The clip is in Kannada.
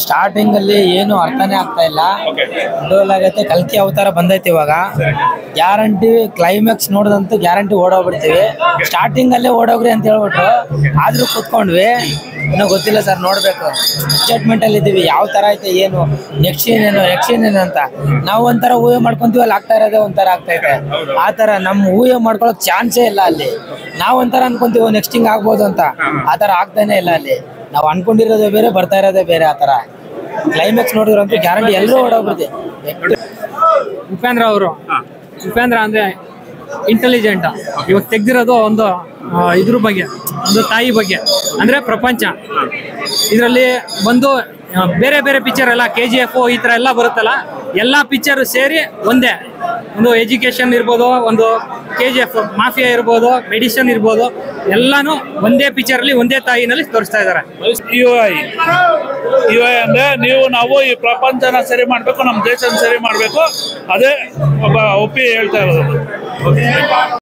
ಸ್ಟಾರ್ಟಿಂಗ್ ಅಲ್ಲಿ ಏನು ಅರ್ಥನೇ ಆಗ್ತಾ ಇಲ್ಲ. ಆಗೈತೆ ಕಲ್ಕಿ ಅವತಾರ ಬಂದೈತಿ ಇವಾಗ. ಗ್ಯಾರಂಟಿ ಕ್ಲೈಮ್ಯಾಕ್ಸ್ ನೋಡಿದಂತೂ ಗ್ಯಾರಂಟಿ ಓಡೋಗ್ಬಿಡ್ತೀವಿ. ಸ್ಟಾರ್ಟಿಂಗ್ ಅಲ್ಲೇ ಓಡೋಗ್ರಿ ಅಂತ ಹೇಳ್ಬಿಟ್ರು, ಆದ್ರೂ ಕೂತ್ಕೊಂಡ್ವಿ. ಇನ್ನೂ ಗೊತ್ತಿಲ್ಲ ಸರ್, ನೋಡ್ಬೇಕು. ಎಕ್ಸೈಟ್ಮೆಂಟ್ ಅಲ್ಲಿ ಇದೀವಿ, ಯಾವ ತರ ಐತೆ, ಏನು ನೆಕ್ಸ್ಟ್ ಏನೇನು ಅಂತ ನಾವು ಒಂಥರ ಊಹೆ ಮಾಡ್ಕೊಂತೀವಿ. ಅಲ್ಲಿ ಆಗ್ತಾ ಇರೋದೇ ಒಂಥರ ಆಗ್ತೈತೆ. ಆ ತರ ನಮ್ ಊಹೆ ಮಾಡ್ಕೊಳಕ್ ಚಾನ್ಸೇ ಇಲ್ಲ ಅಲ್ಲಿ. ನಾವ್ ಒಂಥರ ಅನ್ಕೊಂತೀವಿ ನೆಕ್ಸ್ಟ್ ಹಿಂಗ್ ಆಗ್ಬೋದು ಅಂತ, ಆ ತರ ಆಗ್ತಾನೆ ಇಲ್ಲ ಅಲ್ಲಿ. ನಾವು ಅನ್ಕೊಂಡಿರೋದೇ ಬೇರೆ, ಬರ್ತಾ ಇರೋದೇ ಬೇರೆ. ಆ ತರ ಕ್ಲೈಮ್ಯಾಕ್ಸ್ ನೋಡಿದ್ರಂತೂ ಗ್ಯಾರಂಟಿ ಎಲ್ಲರೂ ಓಡೋಗ್ಬಿಡುತ್ತೆ. ಉಪೇಂದ್ರ ಅಂದ್ರೆ ಇಂಟೆಲಿಜೆಂಟ್. ಇವಾಗ ತೆಗ್ದಿರೋದು ಒಂದು ಇದ್ರ ಬಗ್ಗೆ, ಒಂದು ತಾಯಿ ಬಗ್ಗೆ, ಅಂದ್ರೆ ಪ್ರಪಂಚ. ಇದರಲ್ಲಿ ಬಂದು ಬೇರೆ ಬೇರೆ ಪಿಕ್ಚರ್ ಎಲ್ಲ KGF ಈ ತರ ಎಲ್ಲ ಬರುತ್ತಲ್ಲ, ಎಲ್ಲಾ ಪಿಕ್ಚರ್ ಸೇರಿ ಒಂದೇ. ಒಂದು ಎಜುಕೇಶನ್ ಇರ್ಬೋದು, ಒಂದು KGF ಮಾಫಿಯಾ ಇರ್ಬೋದು, ಮೆಡಿಸಿನ್ ಇರ್ಬೋದು, ಎಲ್ಲಾನು ಒಂದೇ ಪಿಕ್ಚರ್ ಅಲ್ಲಿ ಒಂದೇ ತಾಯಿನಲ್ಲಿ ತೋರಿಸ್ತಾ ಇದಾರೆ. UI ಅಂದ್ರೆ ನಾವು ಈ ಪ್ರಪಂಚನ ಸರಿ ಮಾಡ್ಬೇಕು, ನಮ್ಮ ದೇಶನ ಸರಿ ಮಾಡ್ಬೇಕು, ಅದೇ ಒಪ್ಪಿ ಹೇಳ್ತಾ ಇರೋದು.